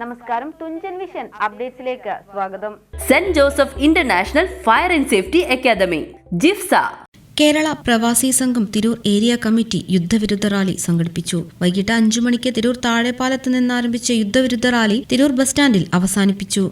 നമസ്കാരം, തുഞ്ചൻ വിഷൻ അപ്ഡേറ്റ്സിലേക്ക് സ്വാഗതം. Saint Joseph international fire and safety academy JIFS. Kerala പ്രവാസി സംഘം തിരൂർ ഏരിയ കമ്മിറ്റി യുദ്ധവിരുദ്ധ റാലി സംഘടിപ്പിച്ചു. വൈകിട്ട് 5 മണിക്ക് തിരൂർ താഴെപ്പാലത്ത് നിന്നാരംഭിച്ച യുദ്ധവിരുദ്ധ റാലി തിരൂർ ബസ് സ്റ്റാൻഡിൽ അവസാനിപ്പിച്ചു.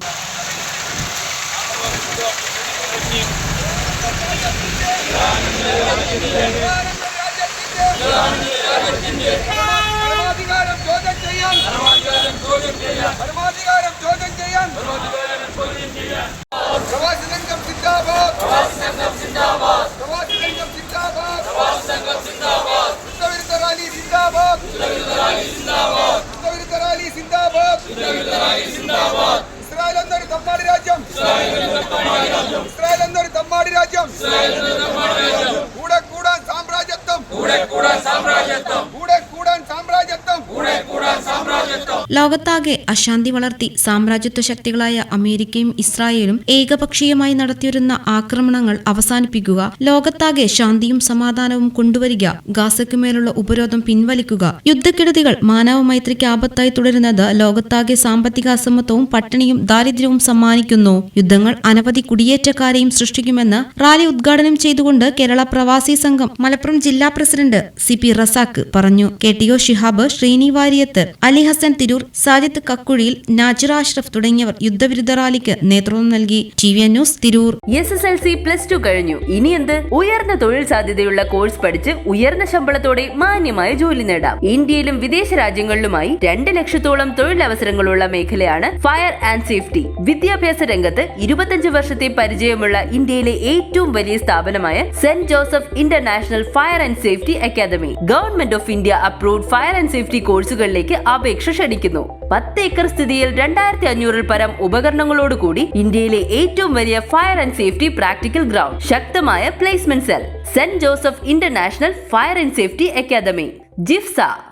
ലോകത്താകെ അശാന്തി വളർത്തി സാമ്രാജ്യത്വ ശക്തികളായ അമേരിക്കയും ഇസ്രായേലും ഏകപക്ഷീയമായി നടത്തിവരുന്ന ആക്രമണങ്ങൾ അവസാനിപ്പിക്കുക, ലോകത്താകെ ശാന്തിയും സമാധാനവും കൊണ്ടുവരിക, ഗാസയ്ക്കുമേലുള്ള ഉപരോധം പിൻവലിക്കുക, യുദ്ധക്കെടുതികൾ മാനവ മൈത്രിക്ക് ആപത്തായി തുടരുന്നത് ലോകത്താകെ സാമ്പത്തിക അസമത്വവും പട്ടിണിയും ദാരിദ്ര്യവും സമ്മാനിക്കുന്നു. യുദ്ധങ്ങൾ അനവധി കുടിയേറ്റക്കാരെയും സൃഷ്ടിക്കുമെന്ന് റാലി ഉദ്ഘാടനം ചെയ്തുകൊണ്ട് കേരള പ്രവാസി സംഘം മലപ്പുറം ജില്ലാ പ്രസിഡന്റ് CP റസാഖ് പറഞ്ഞു. KTO ഷിഹാബ്, ശ്രീനി വാര്യത്ത്, അലി ഹസൻ തിരൂർ, സാജിദ് കക്കുഴിയിൽ, നാജിറ അഷ്റഫ് തുടങ്ങിയവർ യുദ്ധവിരുദ്ധ റാലിക്ക് നേതൃത്വം നൽകി. TVN news Tirur. SSLC +2 കഴിഞ്ഞു. ഇനി എന്ത്? ഉയർന്ന തൊഴിൽ സാധ്യതയുള്ള കോഴ്സ് പഠിച്ച് ഉയർന്ന ശമ്പളത്തോടെ മാന്യമായ ജോലി നേടാം. ഇന്ത്യയിലും വിദേശ രാജ്യങ്ങളിലുമായി 2 ലക്ഷത്തോളം തൊഴിലവസരങ്ങളുള്ള മേഖലയാണ് ഫയർ ആൻഡ് സേഫ്റ്റി. വിദ്യാഭ്യാസ രംഗത്ത് 25 വർഷത്തെ പരിചയമുള്ള ഇന്ത്യയിലെ ഏറ്റവും വലിയ സ്ഥാപനമായ Saint Joseph international fire and safety Academy Government of India approved fire and safety കോഴ്സുകളിലേക്ക് അപേക്ഷ ക്ഷണിക്കുന്നു. 10 ഏക്കർ സ്ഥിതിയിൽ 2500 പരം ഉപകരണങ്ങളോടുകൂടി ഇന്ത്യയിലെ ഏറ്റവും വലിയ fire and safety practical ground, ശക്തമായ placement cell, saint Joseph international fire and safety academy ജിഫ്സ.